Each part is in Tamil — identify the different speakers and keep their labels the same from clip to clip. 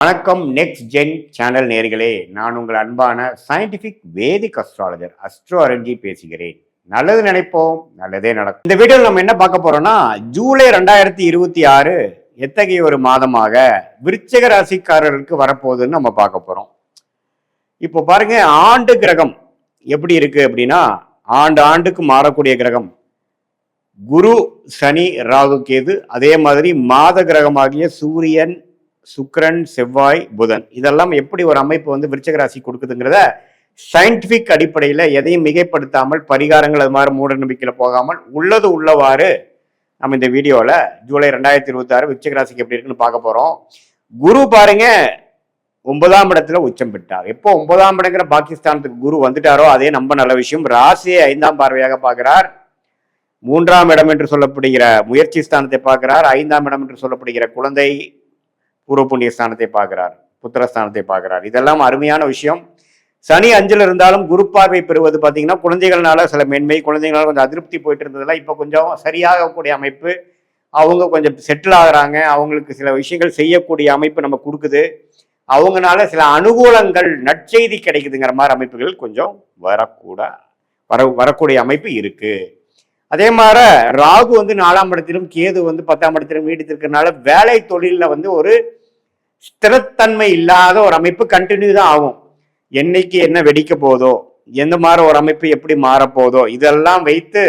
Speaker 1: வணக்கம். நெக்ஸ்ட் ஜென் சேனல் நேர்களே, நான் உங்கள் அன்பான சயின்டிபிக் வேதிக் அஸ்ட்ராலஜர் அஸ்ட்ரோ அரஞ்சி பேசுகிறேன். நல்லது நினைப்போம், நல்லதே நடக்கும். இந்த வீடியோவில் நம்ம என்ன பார்க்க போறோம்னா, ஜூலை 2026 எத்தகைய ஒரு மாதமாக விருச்சிக ராசிக்காரர்களுக்கு வரப்போகுதுன்னு நம்ம பார்க்க போறோம். இப்போ பாருங்க, ஆண்டு கிரகம் எப்படி இருக்கு அப்படின்னா, ஆண்டுக்கு மாறக்கூடிய கிரகம் குரு, சனி, ராகு, கேது. அதே மாதிரி மாத கிரகமாகிய சூரியன், சுக்கிரன், செவ்வாய், புதன். இதெல்லாம் எப்படி ஒரு அமைப்பு வந்து விருச்சிக ராசி கொடுக்குதுங்கிறத சயின்டிபிக் அடிப்படையில் எதையும் மிகைப்படுத்தாமல், பரிகாரங்கள் அது மாதிரி மூட நம்பிக்கையில போகாமல் உள்ளது உள்ளவாறு நம்ம இந்த வீடியோவில் ஜூலை 2026 விருச்சிக ராசிக்கு எப்படி இருக்குன்னு பார்க்க போறோம். குரு பாருங்க 9ஆம் இடத்துல உச்சம் பெற்றார். எப்போ 9ஆம் இடங்கிற பாகிஸ்தானத்துக்கு குரு வந்துட்டாரோ அதே நம்ம நல்ல விஷயம். ராசியை 5ஆம் பார்வையாக பார்க்கிறார். 3ஆம் இடம் என்று சொல்லப்படுகிற முயற்சி ஸ்தானத்தை பார்க்கிறார். 5ஆம் இடம் என்று சொல்லப்படுகிற குழந்தை பூர்வ புண்ணிய ஸ்தானத்தை பார்க்கிறார். புத்திரஸ்தானத்தை பார்க்கிறார். இதெல்லாம் அருமையான விஷயம். சனி 5ல் இருந்தாலும் குரு பார்வை பெறுவது பார்த்தீங்கன்னா, குழந்தைகள்னால சில மேன்மை, குழந்தைகளால கொஞ்சம் அதிருப்தி போயிட்டு இருந்ததெல்லாம் இப்போ கொஞ்சம் சரியாகக்கூடிய அமைப்பு. அவங்க கொஞ்சம் செட்டில் ஆகுறாங்க. அவங்களுக்கு சில விஷயங்கள் செய்யக்கூடிய அமைப்பு நம்ம கொடுக்குது. அவங்கனால சில அனுகூலங்கள், நற்செய்தி கிடைக்குதுங்கிற மாதிரி அமைப்புகள் கொஞ்சம் வரக்கூடிய அமைப்பு இருக்கு. அதே மாதிரி ராகு வந்து 4ஆம் இடத்திலும், கேது வந்து 10ஆம் இடத்திலும் நீடித்திருக்கிறதுனால வேலை தொழிலில் வந்து ஒரு ஸ்திரத்தன்மை இல்லாத ஒரு அமைப்பு கண்டினியூ தான் ஆகும். என்னைக்கு என்ன வெடிக்க போதோ, எந்த மாதிரி ஒரு அமைப்பு எப்படி மாறப்போதோ, இதெல்லாம் வைத்து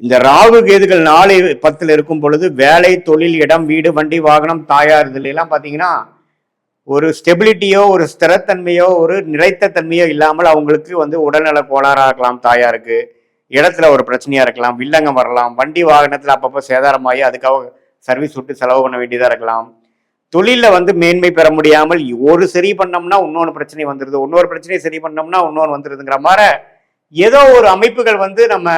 Speaker 1: இந்த ராகு கேதுகள் 4-10 இருக்கும் பொழுது வேலை, தொழில், இடம், வீடு, வண்டி, வாகனம், தாயார், இதுல எல்லாம் பார்த்தீங்கன்னா ஒரு ஸ்டெபிலிட்டியோ, ஒரு ஸ்திரத்தன்மையோ, ஒரு நிலைத்த தன்மையோ இல்லாமல் அவங்களுக்கு வந்து உடல்நல கோளாறாக இருக்கலாம். தாயாருக்கு இடத்துல ஒரு பிரச்சனையா இருக்கலாம், வில்லங்கம் வரலாம், வண்டி வாகனத்துல அப்பப்போ சேதாரமாகி அதுக்காக சர்வீஸ் விட்டு செலவு பண்ண வேண்டியதா இருக்கலாம். தொழில வந்து மேன்மை பெற முடியாமல் ஒரு சரி பண்ணோம்னா இன்னொன்று பிரச்சனை வந்துடுது, இன்னொரு பிரச்சனையை சரி பண்ணோம்னா இன்னொன்று வந்துடுதுங்கிற மாதிரி ஏதோ ஒரு அமைப்புகள் வந்து நம்ம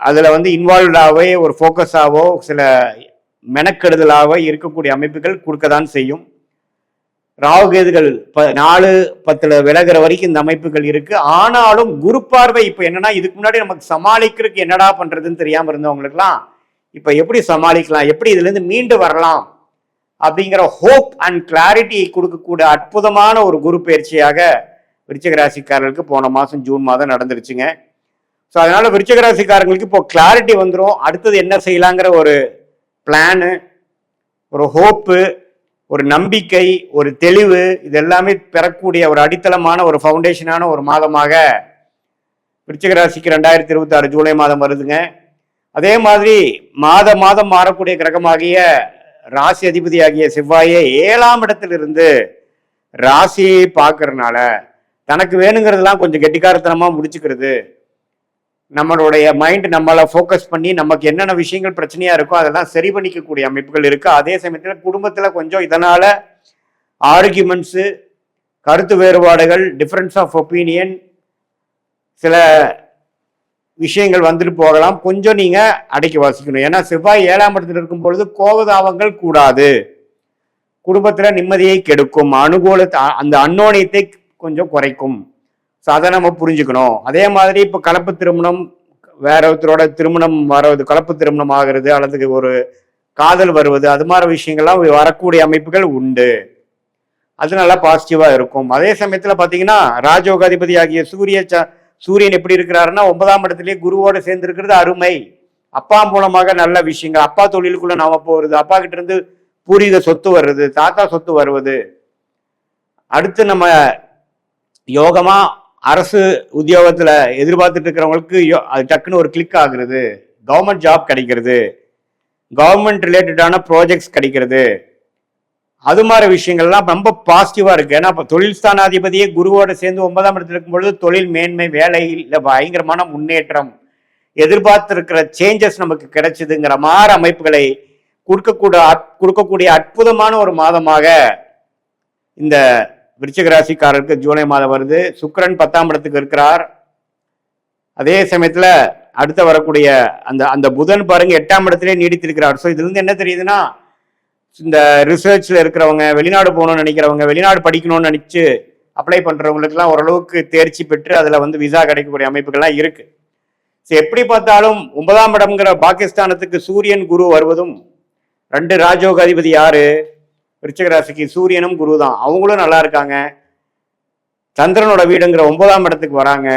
Speaker 1: அதுல வந்து இன்வால்வ்டாகவே ஒரு ஃபோக்கஸாவோ சில மெனக்கெடுதலாகவோ இருக்கக்கூடிய அமைப்புகள் கொடுக்கதான் செய்யும். ராகுகேதுகள் 4-10 விலகிற வரைக்கும் இந்த அமைப்புகள் இருக்கு. ஆனாலும் குரு பார்வை இப்ப என்னன்னா, இதுக்கு முன்னாடி நமக்கு சமாளிக்கிறதுக்கு என்னடா பண்றதுன்னு தெரியாம இருந்தவங்களுக்குலாம் இப்ப எப்படி சமாளிக்கலாம், எப்படி இதுல இருந்து மீண்டு வரலாம் அப்படிங்கிற ஹோப் அண்ட் கிளாரிட்டி கொடுக்கக்கூடிய அற்புதமான ஒரு குரு பயிற்சியாக விருச்சிக ராசிக்காரர்களுக்கு போன மாசம் ஜூன் மாதம் நடந்துருச்சுங்க. ஸோ அதனால விருச்சிக ராசிக்காரங்களுக்கு இப்போ கிளாரிட்டி வந்துடும். அடுத்தது என்ன செய்யலாங்கிற ஒரு பிளானு, ஒரு ஹோப்பு, ஒரு நம்பிக்கை, ஒரு தெளிவு, இது எல்லாமே பெறக்கூடிய ஒரு அடித்தளமான ஒரு ஃபவுண்டேஷனான ஒரு மாதமாக விருச்சிக ராசிக்கு 2026 ஜூலை மாதம் வருதுங்க. அதே மாதிரி மாதம் மாறக்கூடிய கிரகமாகிய ராசி அதிபதியாகிய செவ்வாயே 7ஆம் இடத்திலிருந்து ராசியை பார்க்கறதுனால தனக்கு வேணுங்கிறதுலாம் கொஞ்சம் கெட்டிக்காரத்தனமா முடிச்சுக்கிறது, நம்மளுடைய மைண்ட் நம்மளை ஃபோக்கஸ் பண்ணி நமக்கு என்னென்ன விஷயங்கள் பிரச்சனையா இருக்கோ அதெல்லாம் சரி பண்ணிக்கக்கூடிய அமைப்புகள் இருக்கு. அதே சமயத்தில் குடும்பத்தில் கொஞ்சம் இதனால ஆர்கியூமெண்ட்ஸு, கருத்து வேறுபாடுகள், டிஃபரன்ஸ் ஆஃப் ஒப்பீனியன், சில விஷயங்கள் வந்துட்டு போகலாம். கொஞ்சம் நீங்க அடக்கி வாசிக்கணும். ஏன்னா செவ்வாய் 7ஆம் இடத்துல இருக்கும் பொழுது கோபதாபங்கள் கூடாது, குடும்பத்துல நிம்மதியை கெடுக்கும், அந்த அன்னோனியத்தை கொஞ்சம் குறைக்கும். ஸோ அதை நம்ம புரிஞ்சுக்கணும். அதே மாதிரி இப்போ கலப்பு திருமணம், வேற ஒருத்தரோட திருமணம் வர்றது, கலப்பு திருமணம் ஆகிறது, அல்லது ஒரு காதல் வருவது, அது மாதிரி விஷயங்கள்லாம் வரக்கூடிய அமைப்புகள் உண்டு. அது நல்லா பாசிட்டிவா இருக்கும். அதே சமயத்துல பாத்தீங்கன்னா ராஜயோகாதிபதி ஆகிய சூரியன் எப்படி இருக்கிறாருன்னா 9ஆம் இடத்துலயே குருவோட சேர்ந்து இருக்கிறது அருமை. அப்பா மூலமாக நல்ல விஷயங்கள், அப்பா தொழிலுக்குள்ள நாம போறது, அப்பா கிட்ட இருந்து பூர்வீக சொத்து வர்றது, தாத்தா சொத்து வருவது, அடுத்து நம்ம யோகமா அரசு உத்தியோகத்துல எதிர்பார்த்துட்டு இருக்கிறவங்களுக்கு அது டக்குன்னு ஒரு கிளிக் ஆகுறது, கவர்மெண்ட் ஜாப் கிடைக்கிறது, கவர்மெண்ட் ரிலேட்டடான ப்ராஜெக்ட்ஸ் கிடைக்கிறது, அது மாதிரி விஷயங்கள்லாம் ரொம்ப பாசிட்டிவா இருக்கு. ஏன்னா தொழில் ஸ்தானாதிபதியே குருவோட சேர்ந்து 9ஆம் இடத்துல இருக்கும் பொழுது தொழில் மேன்மை, வேலையில் பயங்கரமான முன்னேற்றம், எதிர்பார்த்திருக்கிற சேஞ்சஸ் நமக்கு கிடைச்சதுங்கிற மாதிரி அமைப்புகளை கொடுக்கக்கூடிய அற்புதமான ஒரு மாதமாக இந்த விருச்சிக ராசிக்காரருக்கு ஜூலை மாதம் வருது. சுக்கிரன் 10ஆம் இடத்துக்கு இருக்கிறார். அதே சமயத்துல அடுத்த வரக்கூடிய அந்த புதன் பாருங்க 8ஆம் இடத்திலே நீடித்திருக்கிறார். ஸோ இதுல இருந்து என்ன தெரியுதுன்னா, இந்த ரிசர்ச்ல இருக்கிறவங்க, வெளிநாடு போகணும்னு நினைக்கிறவங்க, வெளிநாடு படிக்கணும்னு நினைச்சு அப்ளை பண்றவங்களுக்குலாம் ஓரளவுக்கு தேர்ச்சி பெற்று அதுல வந்து விசா கிடைக்கக்கூடிய அமைப்புகள்லாம் இருக்கு. ஸோ எப்படி பார்த்தாலும் 9ஆம் இடம்ங்கிற பாகிஸ்தானத்துக்கு சூரியன் குரு வருவதும் 2 ராஜயோக அதிபதி யாரு? விருச்சிக ராசிக்கு சூரியனும் குரு தான். அவங்களும் நல்லா இருக்காங்க. சந்திரனோட வீடுங்கிற 9ஆம் இடத்துக்கு வராங்க.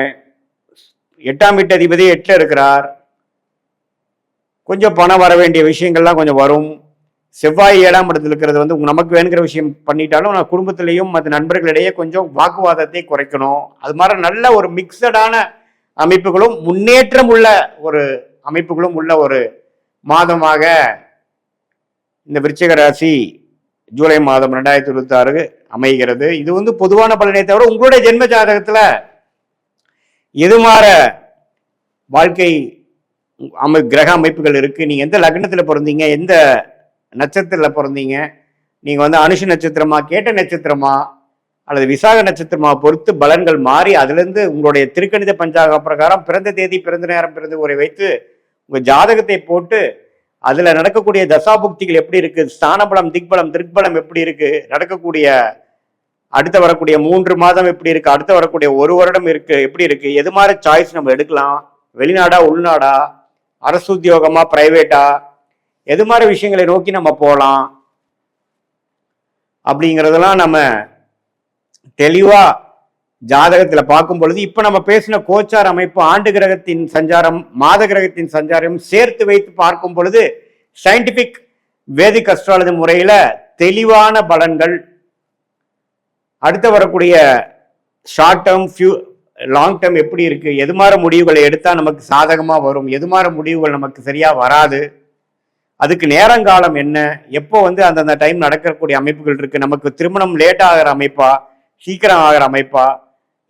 Speaker 1: 8ஆம் வீட்டு அதிபதி 8ல இருக்கிறார். கொஞ்சம் பணம் வர வேண்டிய விஷயங்கள்லாம் கொஞ்சம் வரும். செவ்வாய் 7ஆம் இடத்துல இருக்கிறது வந்து நமக்கு வேணுங்கிற விஷயம் பண்ணிட்டாலும் நான் குடும்பத்திலையும் மற்ற நண்பர்களிடையே கொஞ்சம் வாக்குவாதத்தை குறைக்கணும். அது மாதிரி நல்ல ஒரு மிக்சடான அமைப்புகளும் முன்னேற்றம் உள்ள ஒரு அமைப்புகளும் உள்ள ஒரு மாதமாக இந்த விருச்சிக ராசி ஜூலை மாதம் 2026 அமைகிறது. இது வந்து பொதுவான பலனை தவிர உங்களுடைய ஜென்ம ஜாதகத்துல எது மாற வாழ்க்கை கிரக அமைப்புகள் இருக்கு. நீங்க எந்த லக்னத்துல பிறந்தீங்க, எந்த நட்சத்திரத்துல பிறந்தீங்க, நீங்க வந்து அனுஷ நட்சத்திரமா, கேட்ட நட்சத்திரமா அல்லது விசாக நட்சத்திரமா பொறுத்து பலன்கள் மாறி அதுல இருந்து உங்களுடைய திருக்கணித பஞ்சாங்க பிரகாரம் பிறந்த தேதி, பிறந்த நேரம், பிறந்த ஊரை வைத்து உங்க ஜாதகத்தை போட்டு அதுல நடக்கக்கூடிய தசாபுக்திகள் எப்படி இருக்கு, ஸ்தானபலம், திக்பலம், திருக்பலம் எப்படி இருக்கு, நடக்கக்கூடிய அடுத்த வரக்கூடிய 3 மாதம் எப்படி இருக்கு, அடுத்த வரக்கூடிய 1 வருடம் இருக்கு எப்படி இருக்கு, எது மாதிரி சாய்ஸ் நம்ம எடுக்கலாம், வெளிநாடா உள்நாடா, அரசு உத்தியோகமா பிரைவேட்டா, எது மாதிரி விஷயங்களை நோக்கி நம்ம போகலாம் அப்படிங்கிறதெல்லாம் நம்ம தெளிவா ஜாதகத்துல பார்க்கும் பொழுது இப்ப நம்ம பேசின கோச்சார் அமைப்பு, ஆண்டு கிரகத்தின் சஞ்சாரம், மாத கிரகத்தின் சஞ்சாரம் சேர்த்து வைத்து பார்க்கும் பொழுது சயின்டிபிக் வேதிக் அஸ்ட்ராலஜி முறையில தெளிவான பலன்கள், அடுத்த வரக்கூடிய ஷார்ட் டேர்ம், லாங் டேர்ம் எப்படி இருக்கு, எது மாதிரி முடிவுகளை எடுத்தா நமக்கு சாதகமா வரும், எது மாதிரி முடிவுகள் நமக்கு சரியா வராது, அதுக்கு நேரங்காலம் என்ன, எப்போ வந்து அந்தந்த டைம் நடக்கக்கூடிய அமைப்புகள் இருக்கு, நமக்கு திருமணம் லேட் ஆகிற அமைப்பா, சீக்கிரம் ஆகிற அமைப்பா,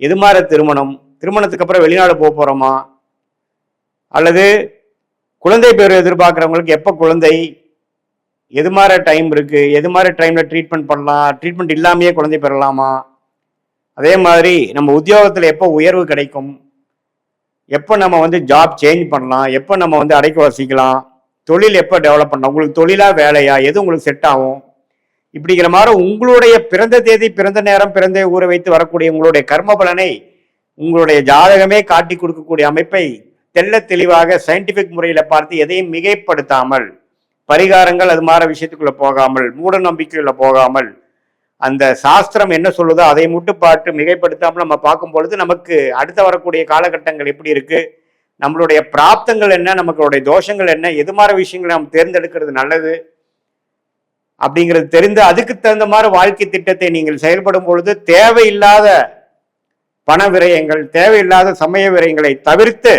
Speaker 1: எது மாதிரி திருமணம், திருமணத்துக்கு அப்புறம் வெளிநாடு போக போறோமா, அல்லது குழந்தை பேர் எதிர்பார்க்குறவங்களுக்கு எப்போ குழந்தை, எது மாதிரி டைம் இருக்கு, எது மாதிரி டைம்ல ட்ரீட்மெண்ட் பண்ணலாம், ட்ரீட்மெண்ட் இல்லாமையே குழந்தை பெறலாமா, அதே மாதிரி நம்ம உத்தியோகத்துல எப்போ உயர்வு கிடைக்கும், எப்போ நம்ம வந்து ஜாப் சேஞ்ச் பண்ணலாம், எப்போ நம்ம வந்து அடைக்க வசிக்கலாம், தொழில் எப்போ டெவலப் பண்ணலாம், உங்களுக்கு தொழிலா வேலையா, எது உங்களுக்கு செட் ஆகும், இப்படிங்கிற மாதிரி உங்களுடைய பிறந்த தேதி, பிறந்த நேரம், பிறந்த ஊரை வைத்து வரக்கூடிய உங்களுடைய கர்ம பலனை உங்களுடைய ஜாதகமே காட்டி கொடுக்கக்கூடிய அமைப்பை தெள்ள தெளிவாக சயின்டிபிக் முறையில பார்த்து எதையும் மிகைப்படுத்தாமல், பரிகாரங்கள் அது மாதிரி விஷயத்துக்குள்ள போகாமல், மூட நம்பிக்கைக்குள்ள போகாமல், அந்த சாஸ்திரம் என்ன சொல்லுதோ அதை மட்டும் பார்த்து மிகைப்படுத்தாமல் நம்ம பார்க்கும் பொழுது நமக்கு அடுத்த வரக்கூடிய காலகட்டங்கள் எப்படி இருக்கு, நம்மளுடைய பிராப்தங்கள் என்ன, நமக்குடைய தோஷங்கள் என்ன, எது மாதிரி விஷயங்களை நம்ம தேர்ந்தெடுக்கிறது நல்லது அப்படிங்கிறது தெரிந்து அதுக்கு தகுந்த மாதிரி வாழ்க்கை திட்டத்தை நீங்கள் செயல்படும் பொழுது தேவையில்லாத பண விரயங்கள், தேவையில்லாத சமய விரயங்களை தவிர்த்து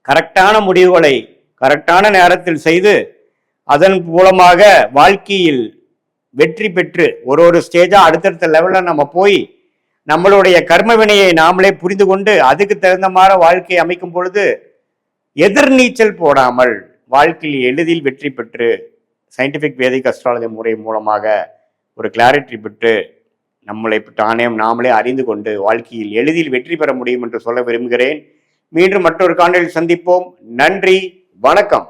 Speaker 1: கரெக்டான முடிவுகளை கரெக்டான நேரத்தில் செய்து அதன் மூலமாக வாழ்க்கையில் வெற்றி பெற்று ஒரு ஸ்டேஜா அடுத்தடுத்த லெவல்ல நம்ம போய் நம்மளுடைய கர்ம வினையை நாமளே புரிந்து கொண்டு அதுக்கு தகுந்த மாதிரி வாழ்க்கையை அமைக்கும் பொழுது எதிர்நீச்சல் போடாமல் வாழ்க்கையில் எளிதில் வெற்றி பெற்று சயின்டிபிக் வேதிக் அஸ்ட்ராலஜி முறை மூலமாக ஒரு கிளாரிட்டி பெற்று நம்மளை நாமளே அறிந்து கொண்டு வாழ்க்கையில் எளிதில் வெற்றி பெற முடியும் என்று சொல்ல விரும்புகிறேன். மீண்டும் மற்றொரு காணொளியில் சந்திப்போம். நன்றி, வணக்கம்.